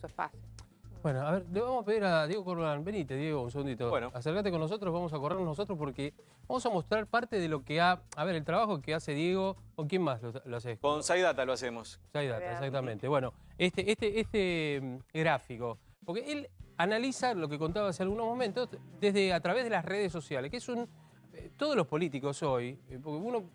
eso es fácil. Bueno, a ver, le vamos a pedir a Diego Corbalán. Venite, Diego, un segundito. Bueno. Acércate con nosotros, vamos a corrernos nosotros porque vamos a mostrar parte de lo que ha... A ver, el trabajo que hace Diego. ¿Con quién más lo haces? Con SciData lo hacemos. SciData, exactamente. Bueno, este gráfico, porque él analiza lo que contaba hace algunos momentos a través de las redes sociales, que es todos los políticos hoy, porque uno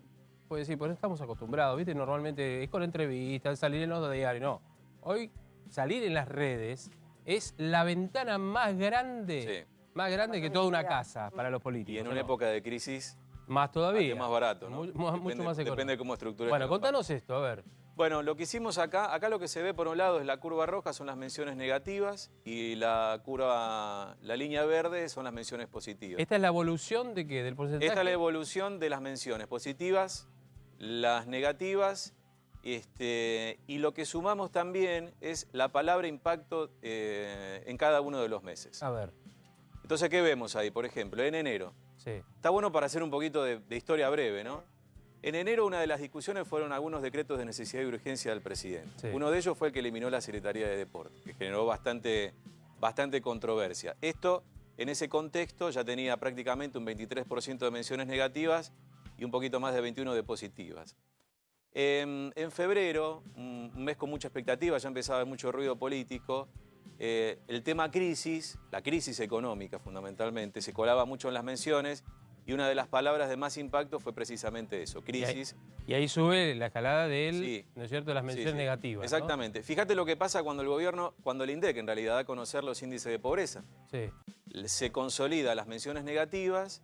puede decir, pues no estamos acostumbrados, ¿viste? Normalmente es con entrevistas, salir en los diarios, no. Hoy salir en las redes es la ventana más grande, que toda una casa para los políticos. Y en una época de crisis, más todavía. más barato, ¿no? Mucho más económico. Depende de cómo estructure. Bueno, contanos esto, a ver. Bueno, lo que hicimos acá lo que se ve por un lado es la curva roja, son las menciones negativas, y la línea verde son las menciones positivas. ¿Esta es la evolución de qué? ¿Del porcentaje? Esta es la evolución de las menciones positivas, las negativas, y lo que sumamos también es la palabra impacto en cada uno de los meses. A ver. Entonces, ¿qué vemos ahí? Por ejemplo, en enero. Sí. Está bueno para hacer un poquito de historia breve, ¿no? En enero una de las discusiones fueron algunos decretos de necesidad y urgencia del presidente. Sí. Uno de ellos fue el que eliminó la Secretaría de Deportes, que generó bastante controversia. Esto, en ese contexto, ya tenía prácticamente un 23% de menciones negativas y un poquito más de 21% de positivas. En febrero, un mes con mucha expectativa, ya empezaba a haber mucho ruido político. El tema crisis, la crisis económica fundamentalmente, se colaba mucho en las menciones. Y una de las palabras de más impacto fue precisamente eso, crisis. Y ahí sube la escalada de Sí. ¿no es cierto?, las menciones negativas. Exactamente. ¿No? Fíjate lo que pasa cuando el INDEC en realidad da a conocer los índices de pobreza. Sí. Se consolida las menciones negativas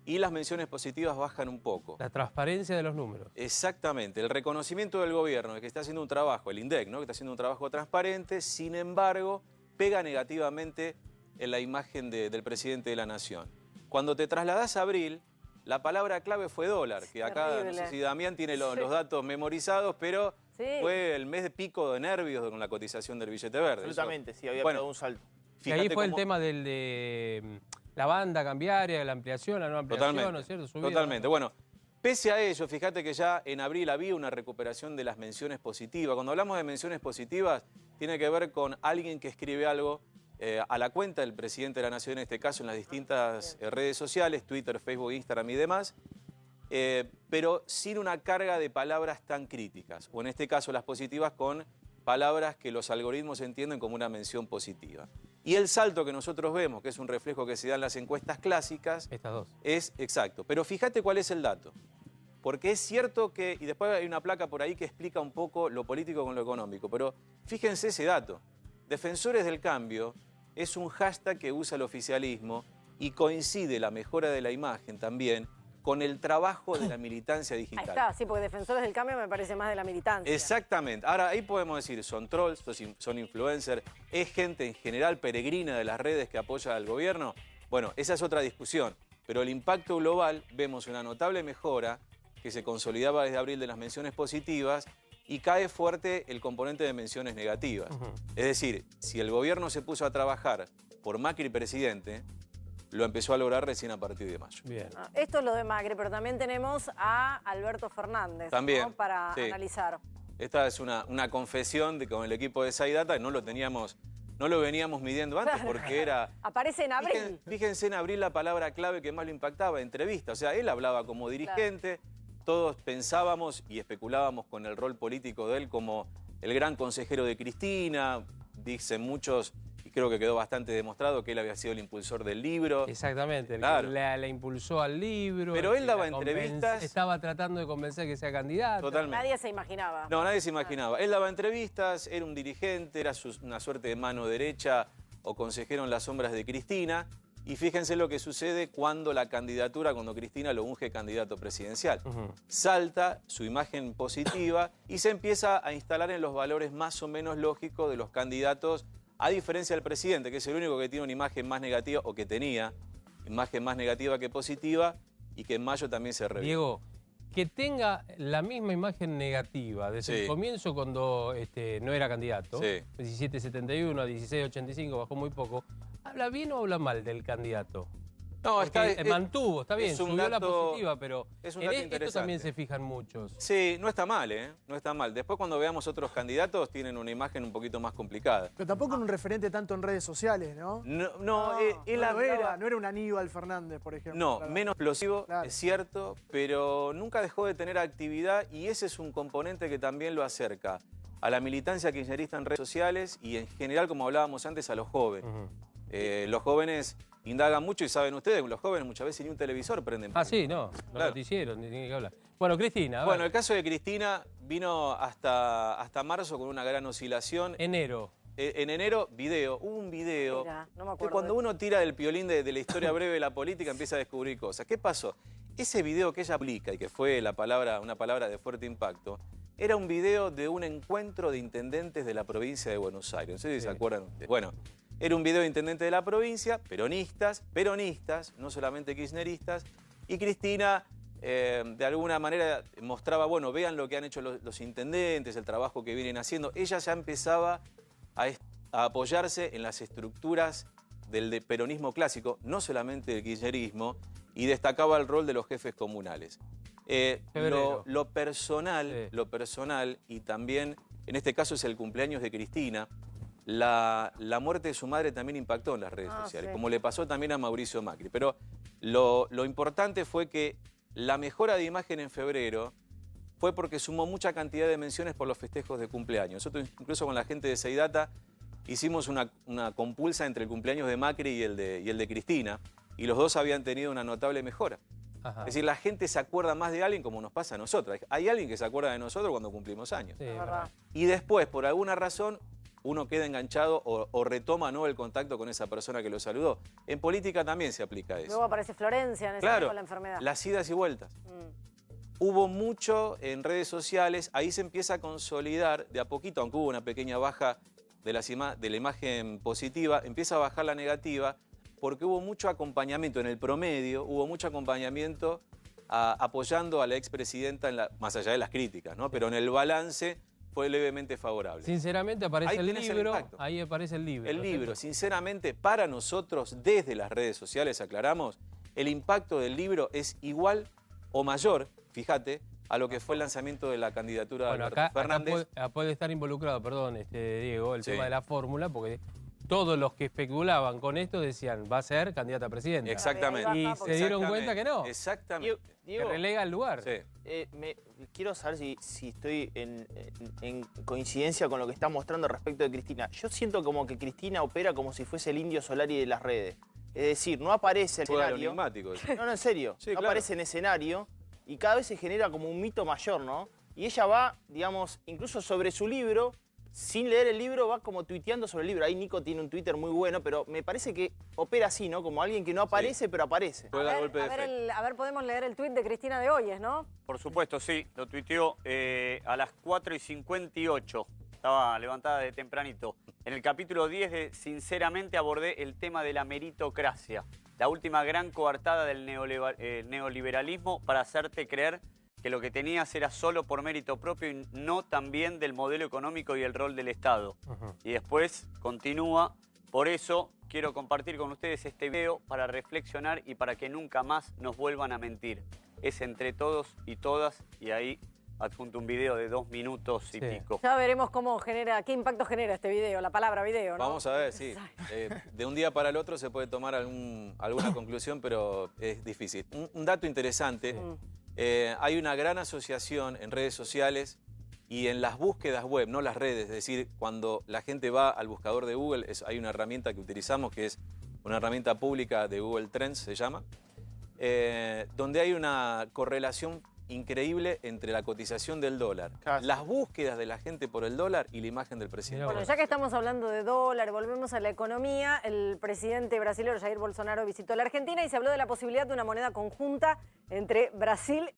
y las menciones positivas bajan un poco. La transparencia de los números. Exactamente. El reconocimiento del gobierno de que está haciendo un trabajo, el INDEC, ¿no?, que está haciendo un trabajo transparente, sin embargo, pega negativamente en la imagen del presidente de la Nación. Cuando te trasladás a abril, la palabra clave fue dólar, que acá terrible. no sé si Damián tiene los datos memorizados, pero fue el mes de pico de nervios con la cotización del billete verde. Absolutamente, sí, había pegado un salto. Y ahí fue el tema de la banda cambiaria, la ampliación, la nueva ampliación, ¿no es cierto? Subida, Totalmente. Bueno, pese a ello, fíjate que ya en abril había una recuperación de las menciones positivas. Cuando hablamos de menciones positivas, tiene que ver con alguien que escribe algo a la cuenta del presidente de la Nación, en este caso en las distintas redes sociales, Twitter, Facebook, Instagram y demás, pero sin una carga de palabras tan críticas, o en este caso las positivas con palabras que los algoritmos entienden como una mención positiva. Y el salto que nosotros vemos, que es un reflejo que se da en las encuestas clásicas, estas dos, es exacto. Pero fíjate cuál es el dato. Porque es cierto que, y después hay una placa por ahí que explica un poco lo político con lo económico, pero fíjense ese dato. Defensores del cambio es un hashtag que usa el oficialismo y coincide la mejora de la imagen también con el trabajo de la militancia digital. Ahí está, sí, porque Defensores del Cambio me parece más de la militancia. Exactamente. Ahora, ahí podemos decir, son trolls, son influencers, es gente en general peregrina de las redes que apoya al gobierno. Bueno, esa es otra discusión. Pero el impacto global, vemos una notable mejora que se consolidaba desde abril de las menciones positivas y cae fuerte el componente de menciones negativas. Es decir, si el gobierno se puso a trabajar por Macri presidente, lo empezó a lograr recién a partir de mayo. Bien. Esto es lo de Macri, pero también tenemos a Alberto Fernández, también, ¿no?, para analizar. Esta es una confesión de que con el equipo de SciData no lo veníamos midiendo antes, claro, porque era... Aparece en abril. Fíjense en abril la palabra clave que más lo impactaba, entrevista. O sea, él hablaba como dirigente, claro. Todos pensábamos y especulábamos con el rol político de él como el gran consejero de Cristina. Dicen muchos, y creo que quedó bastante demostrado, que él había sido el impulsor del libro. Exactamente, claro. El que la impulsó al libro. Pero él daba entrevistas. Estaba tratando de convencer que sea candidato. Totalmente. Nadie se imaginaba. No, nadie se imaginaba. Él daba entrevistas, era un dirigente, era una suerte de mano derecha o consejero en las sombras de Cristina. Y fíjense lo que sucede cuando Cristina lo unge candidato presidencial. Salta su imagen positiva y se empieza a instalar en los valores más o menos lógicos de los candidatos, a diferencia del presidente, que es el único que tiene una imagen más negativa, o que tenía imagen más negativa que positiva, y que en mayo también se revive. Diego, que tenga la misma imagen negativa desde el comienzo cuando no era candidato, 1771 a 1685, bajó muy poco, ¿habla bien o habla mal del candidato? No, Porque mantuvo, está bien, es un subió la dato- positiva, pero es un en dato esto interesante. también se fijan muchos. Sí, no está mal, ¿eh? No está mal. Después cuando veamos otros candidatos tienen una imagen un poquito más complicada. Pero tampoco en un referente tanto en redes sociales, ¿no? Él no hablaba... era un Aníbal Fernández, por ejemplo. No, Claro. menos explosivo, Claro. es cierto, pero nunca dejó de tener actividad y ese es un componente que también lo acerca a la militancia kirchnerista en redes sociales y en general, como hablábamos antes, a los jóvenes. Los jóvenes indagan mucho y saben ustedes, los jóvenes muchas veces ni un televisor prenden. Ah, sí, no, los Claro. noticieros, ni que hablar. Bueno, Cristina, a ver, Bueno, el caso de Cristina vino hasta marzo con una gran oscilación. enero. En enero, hubo un video. Mira, no me Que acuerdo. cuando uno tira del piolín de la historia breve de la política empieza a descubrir cosas. ¿Qué pasó? Ese video que ella publica y que fue una palabra de fuerte impacto, era un video de un encuentro de intendentes de la provincia de Buenos Aires. No sé si Sí. se acuerdan ustedes. Bueno, era un video de intendentes de la provincia, peronistas, no solamente kirchneristas, y Cristina de alguna manera mostraba, bueno, vean lo que han hecho los intendentes, el trabajo que vienen haciendo. Ella ya empezaba a apoyarse en las estructuras del peronismo clásico, no solamente del kirchnerismo, y destacaba el rol de los jefes comunales. Febrero. Lo personal, y también, en este caso es el cumpleaños de Cristina, la muerte de su madre también impactó en las redes sociales, sí. como le pasó también a Mauricio Macri. Pero lo importante fue que la mejora de imagen en febrero fue porque sumó mucha cantidad de menciones por los festejos de cumpleaños. Nosotros, incluso con la gente de Seidata, hicimos una compulsa entre el cumpleaños de Macri y el de Cristina, y los dos habían tenido una notable mejora. Ajá. Es decir, la gente se acuerda más de alguien como nos pasa a nosotros. Hay alguien que se acuerda de nosotros cuando cumplimos años. Sí, Es verdad. verdad. Y después, por alguna razón, uno queda enganchado o retoma ¿no? el contacto con esa persona que lo saludó. En política también se aplica eso. Luego aparece Florencia en ese Claro, con la enfermedad. las idas y vueltas. Mm. Hubo mucho en redes sociales, ahí se empieza a consolidar de a poquito, aunque hubo una pequeña baja de la imagen positiva, empieza a bajar la negativa, porque hubo mucho acompañamiento en el promedio, hubo mucho acompañamiento apoyando a la expresidenta, más allá de las críticas, ¿no? Pero en el balance fue levemente favorable. Sinceramente aparece Ahí el tenés el libro, impacto. ahí aparece el libro. El ¿no es libro, cierto? sinceramente, para nosotros, desde las redes sociales, aclaramos, el impacto del libro es igual o mayor, fíjate, a lo que fue el lanzamiento de la candidatura de Bueno, Alberto acá Fernández. puede estar involucrado, perdón, Diego, el Sí. tema de la fórmula, porque todos los que especulaban con esto decían, va a ser candidata a presidenta. Exactamente. Ahí Y baja porque- se dieron cuenta que no, Exactamente. que Diego, relega el lugar. Sí. quiero saber si estoy en coincidencia con lo que está mostrando respecto de Cristina. Yo siento como que Cristina opera como si fuese el Indio Solari de las redes. Es decir, no aparece en Fue escenario. enigmático eso. No, en serio. Sí, no claro. aparece en escenario y cada vez se genera como un mito mayor, ¿no? Y ella va, digamos, incluso sobre su libro, sin leer el libro, va como tuiteando sobre el libro. Ahí Nico tiene un Twitter muy bueno, pero me parece que opera así, ¿no? Como alguien que no aparece, pero aparece. Juega golpe de fe. a ver, podemos leer el tuit de Cristina de Hoyes, ¿no? Por supuesto, sí, lo tuiteó a las 4:58. Estaba levantada de tempranito. En el capítulo 10 de Sinceramente abordé el tema de la meritocracia, la última gran coartada del neoliberalismo para hacerte creer que lo que tenías era solo por mérito propio y no también del modelo económico y el rol del Estado. Ujú. Y después continúa, por eso quiero compartir con ustedes este video para reflexionar y para que nunca más nos vuelvan a mentir. Es entre todos y todas, y ahí adjunto un video de 2 minutos y Sí. Ya pico. veremos qué impacto genera este video, la palabra video, ¿no? Vamos a ver, sí. De un día para el otro se puede tomar alguna conclusión, pero es difícil. Un dato interesante, hay una gran asociación en redes sociales y en las búsquedas web, no las redes, es decir, cuando la gente va al buscador de Google, hay una herramienta que utilizamos que es una herramienta pública de Google Trends, se llama, donde hay una correlación increíble entre la cotización del dólar, Casi. las búsquedas de la gente por el dólar y la imagen del presidente. Mirá Bueno, ya que estamos hablando de dólar, volvemos a la economía. El presidente brasileño Jair Bolsonaro visitó la Argentina y se habló de la posibilidad de una moneda conjunta entre Brasil